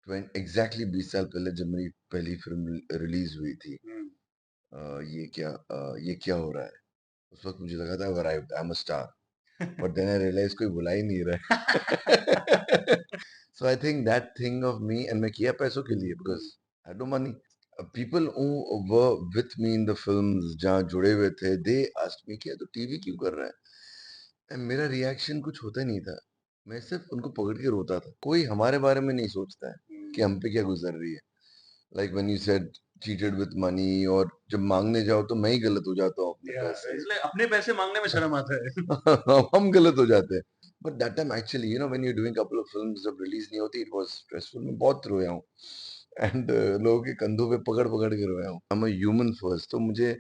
Exactly 20 साल पहले जब मेरी पहली फिल्म रिलीज हुई थी, ये क्या हो रहा है, उस वक्त मुझे लगा था I am a star, but then I realise कोई बुला ही नहीं रहा है। So I think that thing of me, and मैं किया पैसों के लिए because I don't money. People who were with me in the films जहाँ जुड़े हुए थे, दे आस्क्ड मी कि तो टीवी क्यों कर रहा है, एंड मेरा रिएक्शन कुछ होता नहीं था। मैं सिर्फ उनको पकड़ के रोता था। कोई हमारे बारे में नहीं सोचता है कि हम पे क्या गुजर रही है। Like when you said cheated with money, और जब मांगने जाओ तो मैं ही गलत हो जाता हूँ अपने पैसे। इसलिए अपने पैसे मांगने में शर्म आता है। हम गलत हो जाते हैं। But that time actually when you doing couple of films, जब रिलीज नहीं होती, इट वाज स्ट्रेसफुल। मैं बहुत रोया हूँ, एंड लोगों के कंधों पे पकड़ पकड़ के रोया हूँ। आई एम अ ह्यूमन फर्स्ट, तो मुझे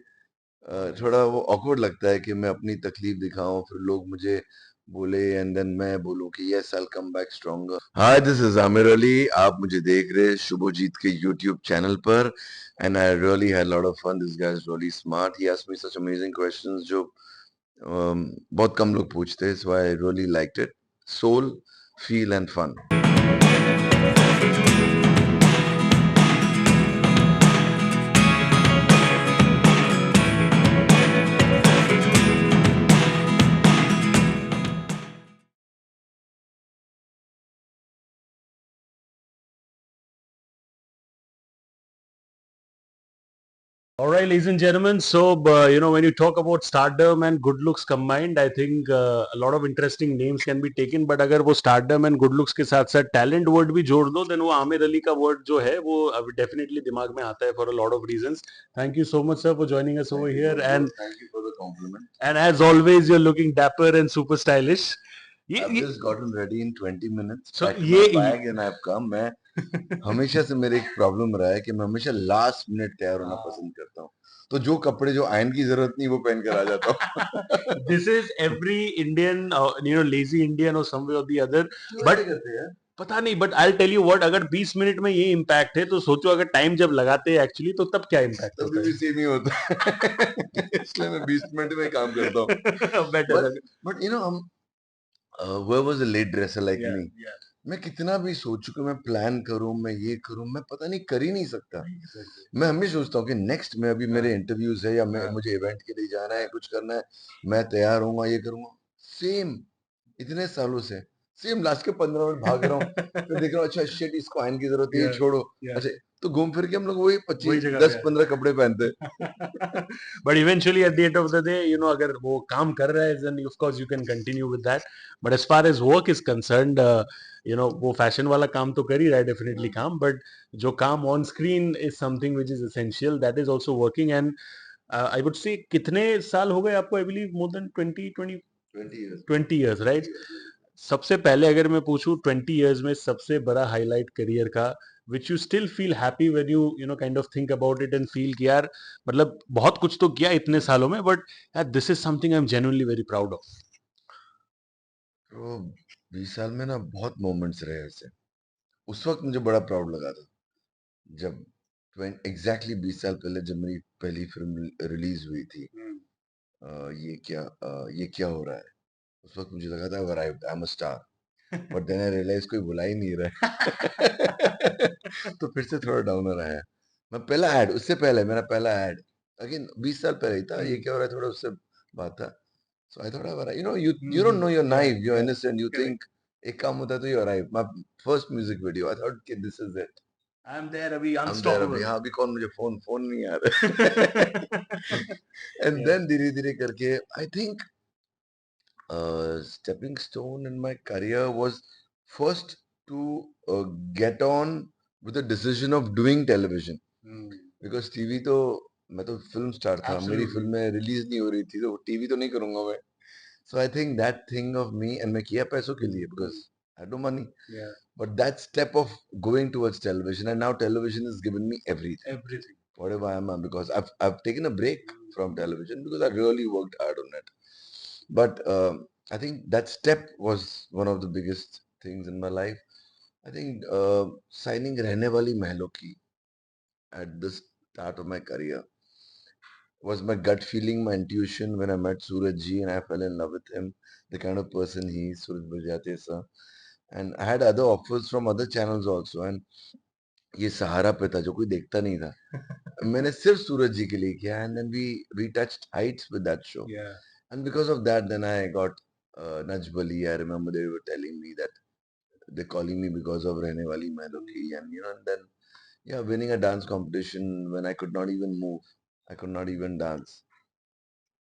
थोड़ा वो ऑकवर्ड लगता है कि मैं अपनी तकलीफ दिखाऊं, फिर लोग मुझे बोले, एंड देन मैं बोलूं कि yes I will come back stronger. Hi, this is Aamir Ali. आप मुझे देख रहे हैं शुभजीत के यूट्यूब चैनल पर, and I really had lot of fun. This guy is really smart, he asked me such amazing questions जो बहुत कम लोग पूछते हैं, so I really liked it. Soul, feel and fun. All right, ladies and gentlemen. So, when you talk about stardom and good looks combined, I think a lot of interesting names can be taken. But अगर वो stardom and good looks के साथ साथ talent word भी जोड़ दो, then वो आमिर अली का word जो है वो definitely दिमाग में आता है for a lot of reasons. Thank you so much, sir, for joining us over here. And thank you for the compliment. as always, you're looking dapper and super stylish. I've just gotten ready in 20 minutes. So Packed my bag and I've come. मैं हमेशा से मेरे एक problem रहा है कि मैं हमेशा लास्ट मिनट तैयार होना पसंद करता हूँ। तो जो कपड़े जो आयन की जरूरत नहीं, वो पहन कर आ जाता हूँ। this is every Indian, lazy Indian or some way or the other. But करते हैं पता नहीं, but I tell you what, अगर 20 मिनट में ये इम्पैक्ट है तो सोचो अगर टाइम जब लगाते हैं एक्चुअली तो तब क्या इम्पैक्ट तभी होता भी सेम ही होता है। इसलिए मैं 20 मिनट में काम करता हूँ। है। बेटर बट हम where was a late dresser like या me? मैं कितना भी सोचूं कि मैं प्लान करूं, मैं ये करूं, मैं पता नहीं कर ही नहीं सकता। मैं हमेशा सोचता हूँ कि नेक्स्ट में अभी मेरे इंटरव्यूज है, या मैं मुझे इवेंट के लिए जाना है, कुछ करना है, मैं तैयार होऊंगा, ये करूंगा। सेम इतने सालों से सेम, लास्ट के 15 मिनट भाग रहा हूँ, फिर देख रहा हूँ अच्छा शिट, इसको आयन की जरूरत है, ये छोड़ो। अच्छा, तो घूम फिर के हम लोग वही 25 10 15 कपड़े पहनते हैं। But eventually at the end of the day अगर वो काम कर रहा है then of course you can continue with that. But as far as work is concerned, वो फैशन वाला काम तो कर ही रहा है डेफिनेटली काम, बट जो काम on screen is something which is essential, that is also working. And I would say कितने साल हो गए आपको? I believe more than 20 years, right? सबसे पहले अगर मैं पूछूं 20 years में सबसे बड़ा हाईलाइट करियर का which you still feel happy when you kind of think about it and feel कि यार मतलब बहुत कुछ तो किया इतने सालों में, बट यार this is something I am genuinely very proud of. तो 20 साल में ना बहुत मोमेंट्स रहे ऐसे। उस वक्त मुझे बड़ा प्राउड लगा था जब एग्जैक्टली 20 साल पहले जब मेरी पहली फिल्म रिलीज हुई थी, ये क्या हो रहा है, उस वक्त मुझे लगा था I am a star, but then I realise कोई बुला ही नहीं रहा है। तो फिर से थोड़ा डाउनर आया। मैं पहला ऐड, उससे पहले मेरा पहला ऐड अगेन 20 साल पहले ही था, ये क्या हो रहा है, थोड़ा उससे बात था। So I thought you don't know, you're naive, you're innocent, you think एक काम होता है तो you're right. My first music video, I thought कि this is it. I am there अभी I'm there अभी, अनस्टॉपेबल. हाँ अभी कौन मुझे फोन फोन नहीं आ रहा। एंड देन धीरे धीरे करके I think stepping stone in my career was first to get on with the decision of doing television, because TV तो, मैं तो फिल्म स्टार था, मेरी फिल्में रिलीज नहीं हो रही थी, तो टीवी तो नहीं करूंगा मैं। So I think that thing of me, and मैं किया पैसों के लिए because I don't money, but that step of going towards television, and now television has given me everything whatever I am, because I've taken a break from television because I really worked hard on it. But I think that step was one of the biggest things in my life. I think signing Rehne Wali Mehlon ki at the start of my career was my gut feeling, my intuition when I met Suraj ji and I fell in love with him, the kind of person he is, Suraj Bajate sir. and I had other offers from other channels also, and ये सहारा पे था जो कोई देखता नहीं था. मैंने सिर्फ सूरज जी के लिए किया, and then we touched heights with that show. Yeah. And because of that, then I got Naj Bali. I remember they were telling me that they're calling me because of Rehne Wali Melody, and and then yeah, winning a dance competition when I could not even move, I could not even dance.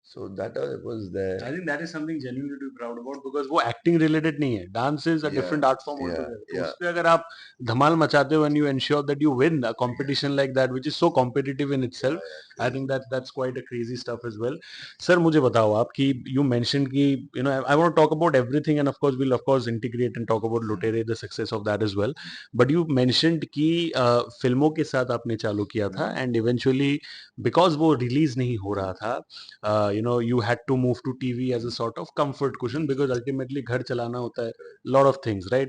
So that was there. I think that is something genuinely to be proud about because वो acting related नहीं है. Dance is a Yeah, different art form yeah, altogether. तो yeah. उसपे अगर आप धमाल मचाते हो and you ensure that you win a competition like that, which is so competitive in itself, I think that's quite a crazy stuff as well. Sir, मुझे बताओ आप कि you mentioned कि I want to talk about everything and of course we'll of course integrate and talk about Lutere, the success of that as well. But you mentioned कि फिल्मों के साथ आपने चालू किया था and eventually because वो release नहीं हो रहा था, you had to move to TV as a sort of comfort cushion because ultimately घर चलाना होता है, lot of things, right?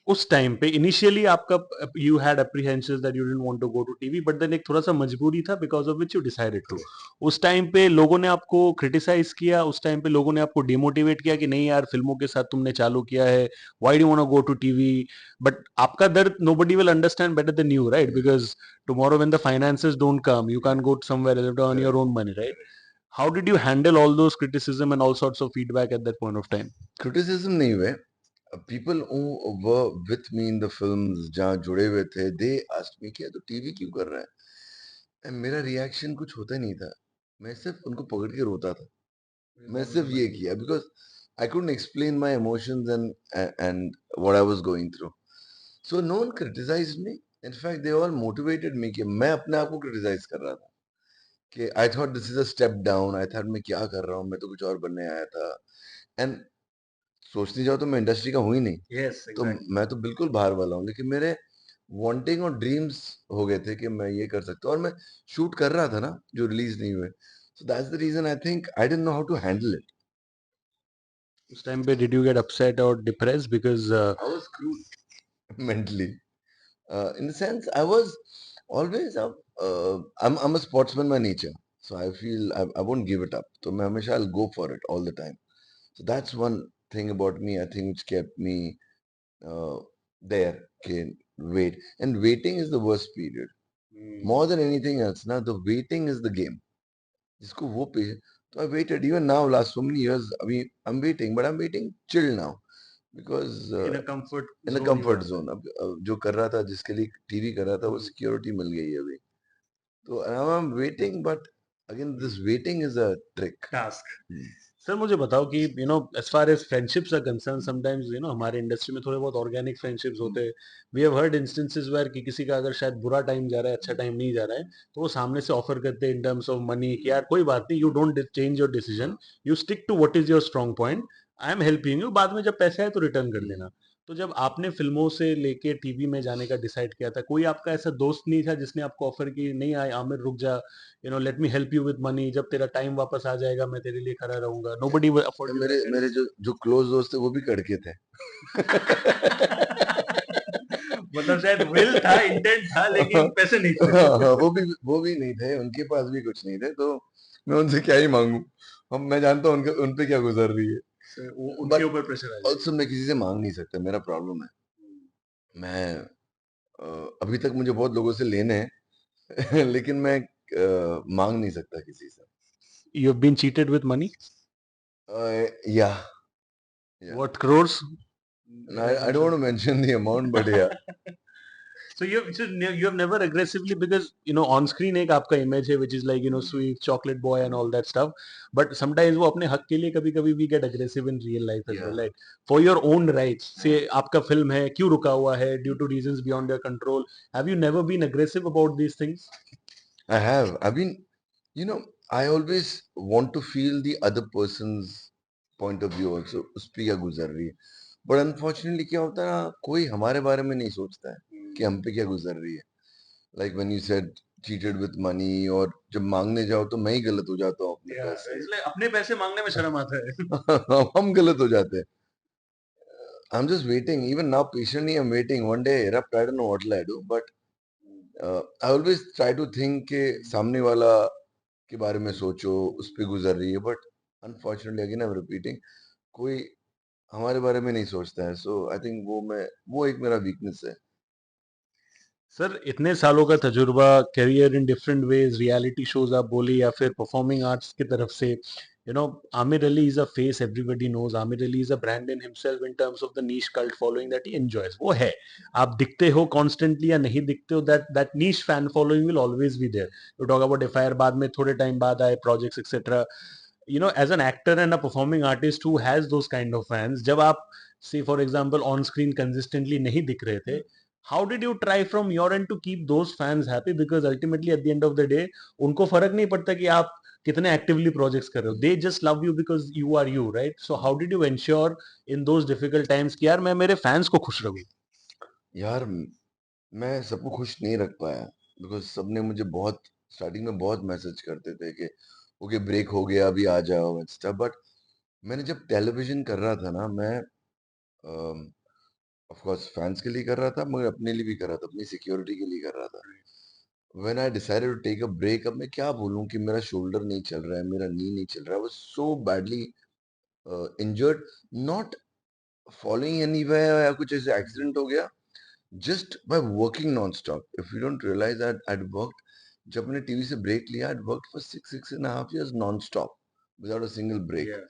उस टाइम पे इनिशियली आपका you had apprehensions that you didn't want to go to TV, but then एक थोड़ा सा मजबूरी था because of which you decided to. उस टाइम पे लोगों ने आपको क्रिटिसाइज किया, उस टाइम पे लोगों ने आपको डिमोटिवेट किया कि नहीं यार फिल्मों के साथ तुमने चालू किया है, why do you want to go to TV? But आपका दर्द nobody will understand better than you, right? Because tomorrow when the finances don't come, you can't go somewhere else to earn your own money, right? How did you handle all those criticism and all sorts of feedback at that point of time? Criticism नहीं हुए. People who were with me in the films जहाँ जुड़े हुए थे, they asked me कि यार तू TV क्यों कर रहा है? And मेरा रिएक्शन कुछ होता नहीं था. मैं सिर्फ उनको पकड़ के रोता था. मैं सिर्फ ये किया because I couldn't explain my emotions and what I was going through. So no one criticized me. In fact, they all motivated me कि मैं अपने आप को criticize कर रहा था कि I thought this is a step down. I thought मैं क्या कर रहा हूँ? मैं तो कुछ और बनने आया था. And सोचने जाओ तो मैं इंडस्ट्री का हूँ ही नहीं. Yes, तो exactly. मैं तो बिल्कुल बाहर वाला हूँ. लेकिन मेरे वांटिंग और ड्रीम्स हो गए थे कि मैं ये कर सकता हूँ और मैं शूट कर रहा था ना जो रिलीज नहीं हुए. So that's the reason I think I didn't know how to handle it. उस टाइम पे did you get upset or depressed because I was screwed mentally. In the sense, I was always I'm a sportsman by nature, so I feel I won't give it up. So मैं हमेशा I'll go for it all the time. So that's one thing about me, I think, which kept me uh, there. Okay, wait, and waiting is the worst period. More than anything else, now the waiting is the game. जिसको वो पे तो I waited even now last so many years. अभी I'm waiting, but I'm waiting chill now because in a comfort in a zone you comfort are. zone. अब जो कर रहा था जिसके लिए टीवी कर रहा था वो सिक्योरिटी मिल गई है अभी. तो now I'm waiting, but again this waiting is a trick. Task. Hmm. Sir मुझे बताओ कि as far as friendships are concerned sometimes हमारे इंडस्ट्री में थोड़े बहुत ऑर्गेनिक फ्रेंडशिप्स होते हैं. We have heard instances where कि किसी का अगर शायद बुरा टाइम जा रहा है, अच्छा टाइम नहीं जा रहा है, तो वो सामने से ऑफर करते हैं इन टर्म्स ऑफ मनी कि यार कोई बात नहीं, you don't change your decision, you stick to what is your strong point, I am helping you, बाद में जब पैसा है तो रिटर्न कर देना. तो जब आपने फिल्मों से लेके टीवी में जाने का डिसाइड किया था, कोई आपका ऐसा दोस्त नहीं था जिसने आपको ऑफर की नहीं आए आमिर रुक जा, let me help you with money, जब तेरा टाइम वापस आ जाएगा मैं तेरे लिए खड़ा रहूंगा, नोबडी विल अफोर्ड यू मेरे दैट मेरे जो जो क्लोज दोस्त थे वो भी कड़के थे. मतलब शायद विल था, इंटेंट था, लेकिन पैसे नहीं थे. वो भी नहीं थे, उनके पास भी कुछ नहीं थे, तो मैं उनसे क्या ही मांगू. हम मैं जानता हूँ उनके उन पे क्या गुजर रही है. उनके बट ऊपर प्रेशर आ जाएगा. ऑल्सो मैं किसी से मांग नहीं सकता. मेरा प्रॉब्लम है. मैं अभी तक मुझे बहुत लोगों से लेने हैं लेकिन मैं मांग नहीं सकता किसी से. You have been cheated with money. या what crores? I don't want to mention the amount, but yeah. So you have never aggressively, because on screen एक आपका image है which is like sweet chocolate boy and all that stuff, but sometimes वो अपने हक के लिए कभी कभी we get aggressive in real life as well, Yeah. right? For your own rights, say आपका film है क्यों रुका हुआ है due to reasons beyond your control, have you never been aggressive about these things? I have. I've been, I always want to feel the other person's point of view also. उस पे क्या गुजर रही है. But unfortunately क्या होता है ना, कोई हमारे बारे में नहीं सोचता है कि हम पे क्या गुजर रही है. Like when you said cheated with money, और जब मांगने जाओ तो मैं ही गलत हो जाता हूँ अपने पैसे. It's like अपने पैसे मांगने में शर्म आता है. हम गलत हो जाते हैं. I'm just waiting. Even now, patiently, I'm waiting. One day, erupt. I don't know what will I do, but I always try to think कि सामने वाला के बारे में सोचो, उस पे गुजर रही है. But unfortunately, again, I'm repeating, कोई हमारे बारे में नहीं सोचता है, सो आई थिंक वो एक मेरा वीकनेस है। सर इतने सालों का तजुर्बा, career in different ways, reality shows आप बोले या फिर परफॉर्मिंग आर्ट्स की तरफ से, you know, Aamir Ali is a face everybody knows, Aamir Ali is a brand in himself in terms of the niche cult following that he enjoys, वो है। आप दिखते हो कॉन्स्टेंटली या नहीं दिखते हो, that that niche fan following will always be there. You talk about FIR, बाद में थोड़े टाइम बाद आए projects etcetera, you know, as an actor and a performing artist who has those kind of fans, जब आप say for example on screen consistently नहीं दिख रहे थे, how did you try from your end to keep those fans happy? Because ultimately at the end of the day उनको फर्क नहीं पड़ता कि आप कितने actively projects कर रहे हो, they just love you because you are you, right? So how did you ensure in those difficult times कि यार मैं मेरे fans को खुश रखूं? यार मैं सबको खुश नहीं रख पाया, बिकॉज सबने मुझे बहुत स्टार्टिंग में बहुत मैसेज करते थे कि ओके ब्रेक हो गया अभी आ जाओ एंड स्टफ, बट मैंने जब टेलीविजन कर रहा था ना, मैं ऑफ कोर्स फैंस के लिए कर रहा था, मगर अपने लिए भी कर रहा था, अपनी सिक्योरिटी के लिए कर रहा था। When I decided to take a break, अब मैं क्या बोलूं कि मेरा शोल्डर नहीं चल रहा है, मेरा नी नहीं चल रहा है, वो so badly injured, not following anywhere या कुछ ऐसे एक्सीडेंट हो गया, just by working non-stop. If you don't realize that I'd worked, जब मैंने टीवी से ब्रेक लिया, I'd worked for 6.5 years non-stop without a single break. Yeah.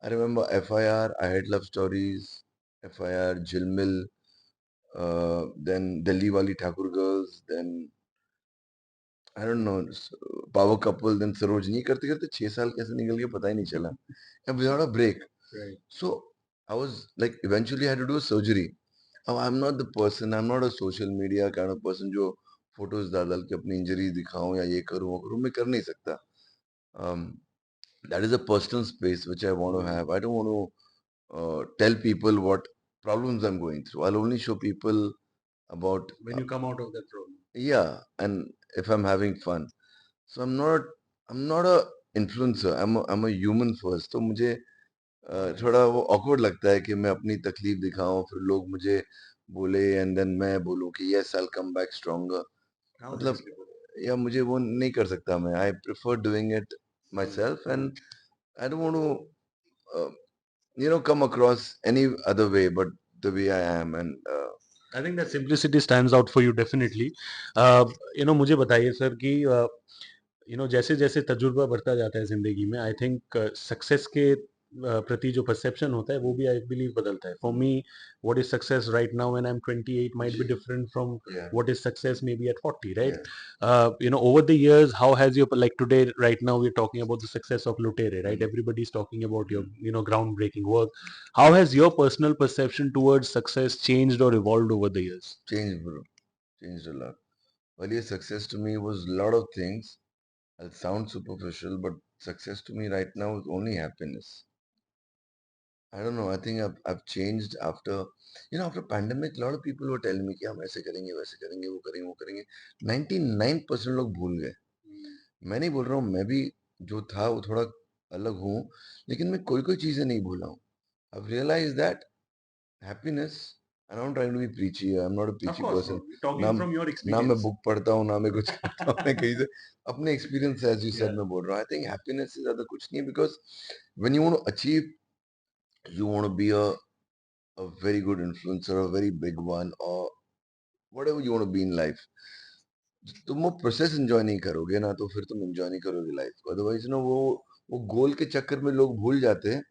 I remember FIR, I Had Love Stories, FIR, Jilmil, then Delhi Wali Thakur Girls, then I don't know, Power Couple, then Sarojini, करते करते 6 साल कैसे निकल गए पता ही नहीं चला, and without a break. Right. So I was like, eventually I had to do a surgery. अब I'm not the person, I'm not a social media kind of person जो फोटोज डाल डाल के अपनी इंजरी दिखाऊं या ये करूं वो करूं, मैं कर नहीं सकता. um, that is a personal space which I want to have. I don't want to tell people what problems I'm going through. I'll only show people about When you come out of that problem. yeah, and if I'm having fun. So I'm not a influencer. I'm a human first. तो मुझे थोड़ा वो awkward लगता है कि मैं अपनी तकलीफ दिखाऊं, फिर लोग मुझे बोले एंड देन मैं बोलूं कि yes I'll come back stronger. How मतलब nicely put. या मुझे वो नहीं कर सकता मैं. I prefer doing it myself and I don't want to come across any other way but the way I am and I think that simplicity stands out for you definitely. You know, मुझे बताइए sir कि you know जैसे जैसे तजुर्बा बढ़ता जाता है जिंदगी में, आई थिंक सक्सेस के प्रति जो परसेप्शन होता है वो भी आई बिलीव बदलता है। For me, what is success right now when I am 28 might be different from yeah, what is success may be at 40, yeah. Right? You know, over the years, how has your, like today right now we're talking about the success of Lutere, right? Everybody's talking about your, you know, groundbreaking work. How has your personal perception towards success changed or evolved over the years? Changed, bro. Changed a lot. Earlier success to me was a lot of things. I'll sound superficial, but success to me right now is only happiness. I don't know. I think I've changed after, after pandemic. A lot of people were telling me कि हम ऐसे करेंगे, वैसे करेंगे, वो करेंगे, वो करेंगे. 99% लोग भूल गए. मैं नहीं बोल रहा हूँ, मैं भी जो था वो थोड़ा अलग हूँ, लेकिन मैं कोई कोई चीजें नहीं भूला हूँ. I've realized that happiness, and I'm not trying to be preachy. I'm not a Of preachy course, person. bro. We're ना talking from your ना मैं experience. बुक पढ़ता हूँ, ना मैं कुछ करता हूँ, मैं कहीं से अपने experience as you said Yeah. मैं बोल रहा हूँ. आई थिंक हैप्पीनेस से ज्यादा कुछ नहीं, because when you want to achieve, you want to be a very good influencer, a very big one, or whatever you want to be in life. तुम वो प्रोसेस एंजॉय नहीं करोगे ना, तो फिर तुम एंजॉय नहीं करोगे लाइफ को. अदरवाइज वो गोल के चक्कर में लोग भूल जाते हैं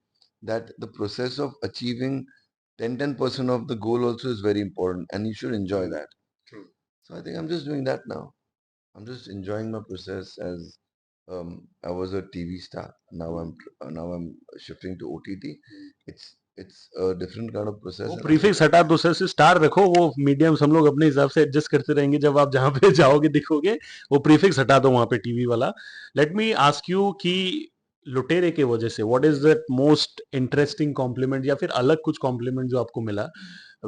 that the process of achieving 10% of the goal also is very important and you should enjoy that. True. So I think I'm just doing that now. I'm just enjoying my process as I was a TV star. Now I'm shifting to OTT. It's a different kind of वो process. Prefix हटा दो sir, से star रखो, वो mediums हम लोग अपने हिसाब से एडजस्ट करते रहेंगे, जब आप जहां पे जाओगे दिखोगे वो प्रीफिक्स हटा दो वहां पे टीवी वाला। लेट मी आस्क यू कि लुटेरे के वजह से what is that most interesting compliment या फिर अलग कुछ कॉम्प्लीमेंट जो आपको मिला,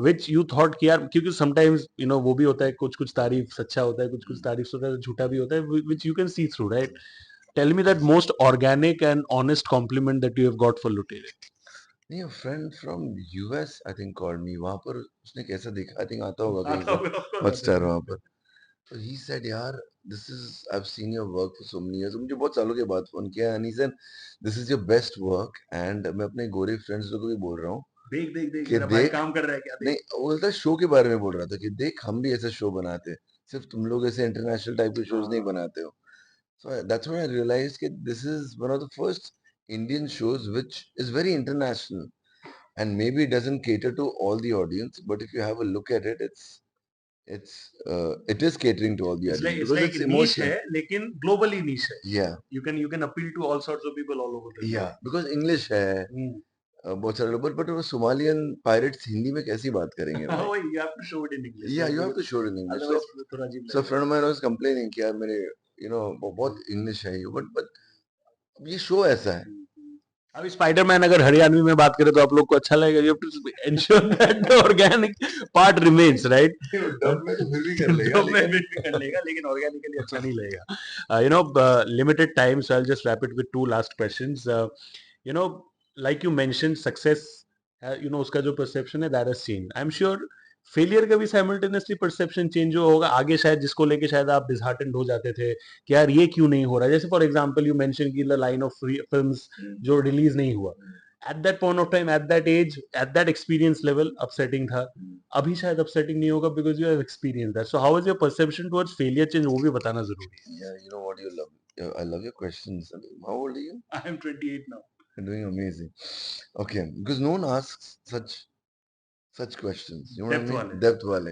विच यू थॉट कि यार, क्योंकि समटाइम्स यू नो वो भी होता है, कुछ कुछ तारीफ सच्चा होता है, कुछ कुछ तारीफ होता है झूठा भी होता है, which you can see through, right? Tell me that most organic and honest compliment that you have got for लुटेरे। नहीं, friend from US I think called me. वहां पर उसने कैसा देखा, आई थिंक आता होगा कहीं से हॉटस्टार वहां पर. तो ही सेड यार, this is I have seen your work for so many years. मुझे बहुत सालों के बाद फोन किया and he said this is your best work. And मैं अपने गोरे फ्रेंड्स लोगों को भी बोल रहा हूँ देख देख देख कि मेरा भाई देख काम कर रहा है क्या, नहीं, देख। वो बोलता शो के बारे में बोल रहा था कि देख हम भी ऐसा शो बनाते हैं, सिर्फ तुम लोग ऐसे इंटरनेशनल टाइप के शोज नहीं हाँ, बनाते हो. So that's when I realized that this is one of the first Indian shows which is very international and maybe it doesn't cater to all the audience, but if you have a look at it, it is catering to all the audience it's because like it's niche emotional. है लेकिन globally niche है. Yeah, You can appeal to all sorts of people all over the yeah, globe. because English है, बहुत सारे लोग, but वो Somalian pirates Hindi में कैसी बात करेंगे भाई? Oh, you have to show it in English. Yeah, Right? you have to Because show it in English. otherwise थोड़ा अजीब So a लगेगा. friend of mine was complaining कि यार मेरे बहुत English है ये, but ये show ऐसा है. अभी स्पाइडरमैन अगर हरियाणवी में बात करें तो आप लोग को अच्छा लगेगा. You have to ensure that the organic part remains, right. Dub में तो फिर भी कर लेगा, डब में फिर भी कर लेगा लेकिन ऑर्गेनिकली अच्छा नहीं लगेगा. You know, limited time, so I will just wrap it with two last questions. You know, like you mentioned success, you know उसका जो परसेप्शन है that has changed. I am sure failure का भी simultaneously perception change होगा आगे, शायद जिसको लेके शायद आप डिसहार्टेंड हो जाते थे कि यार ये क्यों नहीं हो रहा है. जैसे फॉर एग्जांपल यू मेंशन की द लाइन ऑफ फिल्म्स जो रिलीज नहीं हुआ. At that point of time, at that age, at that experience level upsetting था. अभी शायद अपसेटिंग नहीं होगा because you have experience that. So how is your perception towards failure change, वो भी बताना जरूरी है. Yeah, you know what you love. Yeah, I love your questions. I mean, how old are you? I am 28 now. You're doing amazing. Okay, because no one asks such questions. You know what I depth mean? वाले. Depth wale.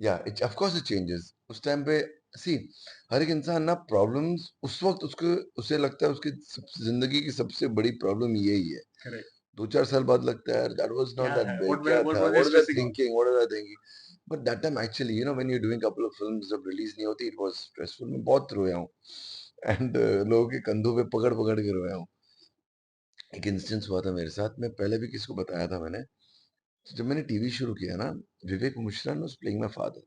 Yeah, of course it changes. उस time पे see हर एक इंसान ना problems उस वक्त उसे लगता है उसकी जिंदगी की सबसे बड़ी प्रॉब्लम यही है. करेक्ट. 2-4 साल बाद लगता है यार that was not क्या that है, big. व्हाट क्या व्हाट था? Was What was I stressing on. thinking? What was I thinking? But that time actually, when you're doing a couple of films जब release नहीं होती, it was stressful. मैं बहुत रोया हूँ and लोगों के कंधों पे पकड़ पकड़ के रोया हूँ. एक इंस्टेंस हुआ था मेरे साथ, मैं पहले भी किसी को बताया था मैंने. जब मैंने टीवी शुरू किया ना, विवेक Mishra was playing my father.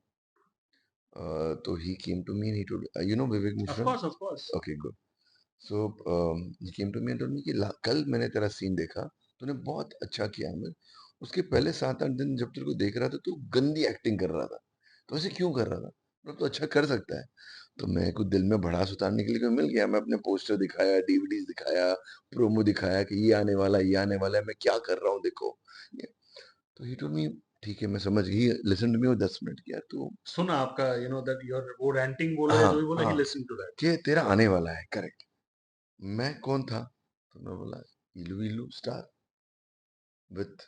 तो he came to me and he told, Vivek of Mishra? Course, of course. Okay, good. So he came to me and told me कि कल मैंने तेरा सीन देखा, तूने बहुत अच्छा किया. मैं उसके पहले 7-8 दिन जब तेरे को देख रहा था तो गंदी एक्टिंग कर रहा था. तो ऐसे क्यों कर रहा था? मतलब तो अच्छा कर सकता है. तो मेरे को दिल में भड़ास उतारने के लिए कोई मिल गया. मैं अपने पोस्टर दिखाया, डीवीडीज दिखाया, प्रोमो दिखाया कि ये आने वाला है, ये आने वाला है, मैं क्या कर रहा हूँ देखो. ये- तो ही टोल्ड मी ठीक है मैं समझ गई. Listen to me. वो 10 मिनट किया तो सुना आपका, यू नो दैट योर वो रैंटिंग बोला है हाँ जो भी बोला, ही हाँ लिसन टू दैट. कि तेरा आने वाला है. करेक्ट. मैं कौन था? तो मैं बोला इलू इलू star with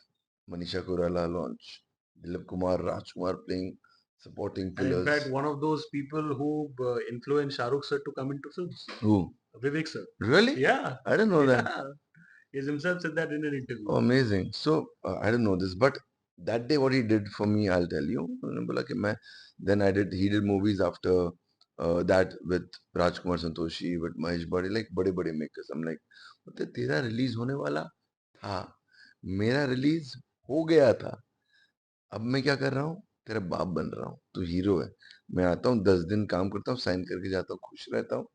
Manisha Koirala launch, Dilip Kumar, Rajkumar playing supporting And in fact, pillars. one of those people who influenced Shahrukh sir to come into films, Who? Vivek sir. Really? Yeah, I didn't know that. yeah. He himself said that in an interview. Oh, amazing. So I didn't know this, but that day what he did for me, I'll tell you. उन्होंने बोला कि मैं then he did movies after that with Rajkumar Santoshi, with Mahesh Bhatt, like बड़े-बड़े makers. I'm like, बोलते तेरा release होने वाला था, मेरा रिलीज हो गया था. अब मैं क्या कर रहा हूँ? तेरा बाप बन रहा हूँ. तू हीरो है. मैं आता हूँ 10 दिन काम करता हूँ, साइन करके जाता हूँ, खुश रहता हूँ.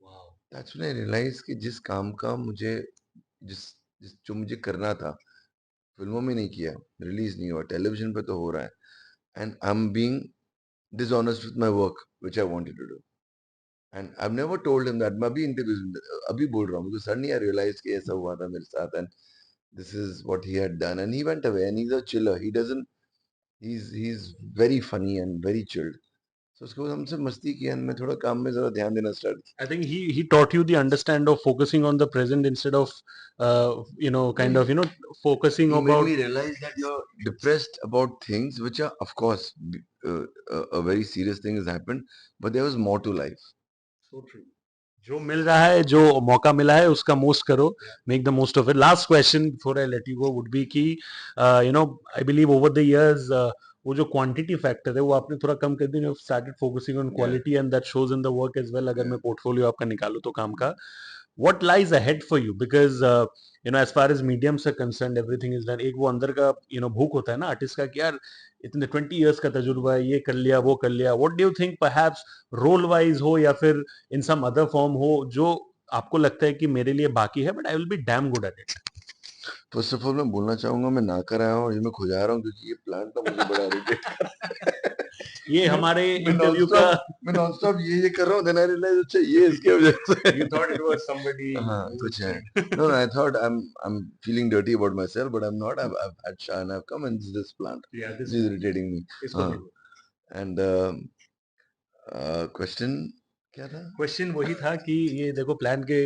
Wow. That's when I realise कि जिस काम का मुझे जिस जो मुझे करना था, फिल्मों में नहीं किया, रिलीज नहीं हुआ, टेलीविजन पे तो हो रहा है. And I am being dishonest with my work which I wanted to do. And I have never told him that. मैं अभी इंटरव्यूज में अभी बोल रहा हूँ बिकॉज़ सडनली आई रियलाइज कि ऐसा हुआ था मेरे साथ and this is what he had done and he went away and he is a chiller. He doesn't he's very funny and very chilled. So उसके बाद हमसे मस्ती किया and मैं थोड़ा काम में ज़रा ध्यान देना start किया. I think he taught you the understand of focusing on the present instead of kind of focusing He made about. me realize that you're depressed about things which are, of course, a very serious thing has happened, but there was more to life. So true. जो मिल रहा है, जो मौका मिला है उसका most करो, make the most of it. Last question before I let you go would be कि I believe over the years वो जो क्वांटिटी फैक्टर है वो आपने थोड़ा कम कर दिया. Started focusing on quality and that shows in the work as well. अगर मैं पोर्टफोलियो आपका निकालूं तो काम का, what lies ahead for you? Because as far as mediums are concerned, everything is done. एक वो अंदर का भूख होता है ना आर्टिस्ट का कि यार इतने 20 years का तजुर्बा है, ये कर लिया वो कर लिया. what do you think perhaps role wise हो या फिर इन सम अदर फॉर्म हो जो आपको लगता है कि मेरे लिए बाकी है but I will be damn good at it? First of all मैं बोलना चाहूंगा मैं ना कर आया हूँ, ये मैं खुजा रहा हूँ क्योंकि ये प्लान तो मुझे बड़ा इरिटेट कर रहा है. ये हमारे मैं इंटरव्यू का मैं नॉनस्टॉप ये कर रहा हूँ, then I realize अच्छा ये इसके वजह से You thought it was somebody. हाँ कुछ है. No, I thought I'm feeling dirty about myself, but I'm not. I've had Shah and I've come and this plant. Yeah, This is irritating me. इसको हाँ. देखो. And question क्या था? Question वही था कि ये देखो प्लान के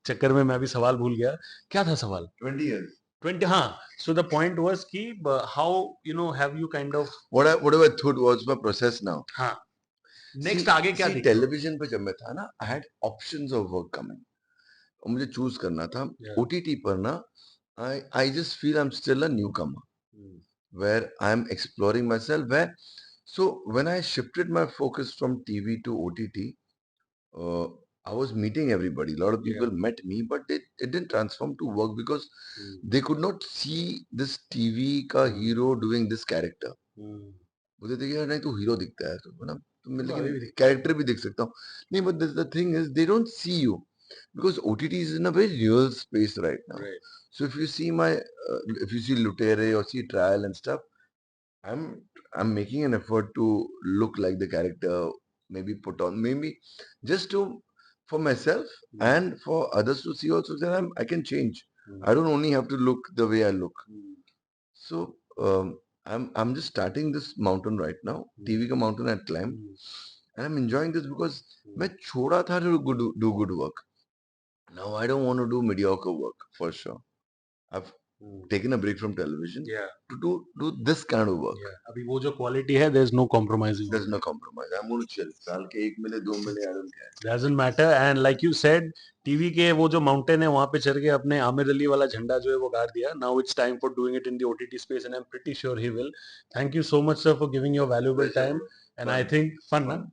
चक्कर में मैं भी सवाल भूल गया. क्या था सवाल? 20 years. 20. हाँ. So the point was कि how have you kind of. Whatever I thought was my process now. हाँ. Next आगे क्या देखते हो? टेलीविजन पे जब मैं था ना, I had options of work coming. और मुझे चूज करना था. OTT पर ना, I just feel I'm still a newcomer, where I'm exploring myself. So when I shifted my focus from TV to OTT, I was meeting everybody. A lot of people met me, but it didn't transform to work because they could not see this TV का hero doing this character. मुझे तो यार नहीं तो hero दिखता है तो ना, तो मैं लेकिन कैरेक्टर भी देख सकता हूँ. नहीं, but the thing is they don't see you because OTT is in a very real space right now. So if you see if you see Lutere or see Trial and stuff, I'm making an effort to look like the character, maybe put on, maybe just to for myself and for others to see also that I can change. I don't only have to look the way I look. So I'm just starting this mountain right now. TV ka mountain I climb, and I'm enjoying this because मैं छोड़ा था to do good work. Now I don't want to do mediocre work for sure. I've taken a break from television to do this kind of work. अभी वो जो quality है, there's no compromising. There's no compromise. I'm going to chill. साल के 1 मिले 2 मिले I don't care. Doesn't matter. And like you said, TV के वो जो माउंटेन है वहां पे चढ़ के अपने आमिर अली वाला झंडा जो है वो गाड़ दिया. Now it's time for doing it in the OTT space, and I'm pretty sure he will. Thank you so much, sir, for giving your valuable time. And I think fun.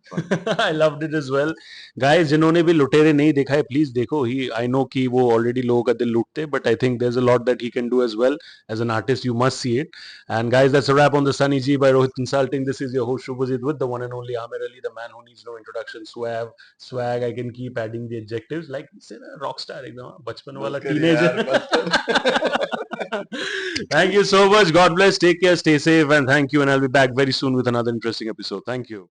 I loved it as well. Guys, जिन्होंने भी लुटेरे नहीं देखा है, please देखो. ही I know कि वो already लोगों का दिल लूटते, but I think there's a lot that he can do as well. As an artist, you must see it. And guys, that's a wrap on the Sunny G by Rohit Consulting. This is your host Shubhajit with the one and only Amir Ali, the man who needs no introduction. Swag. I can keep adding the adjectives like say rock star, एकदम बचपन वाला teenager. Thank you so much. God bless. Take care. Stay safe. And thank you. And I'll be back very soon with another interesting episode. Thank you.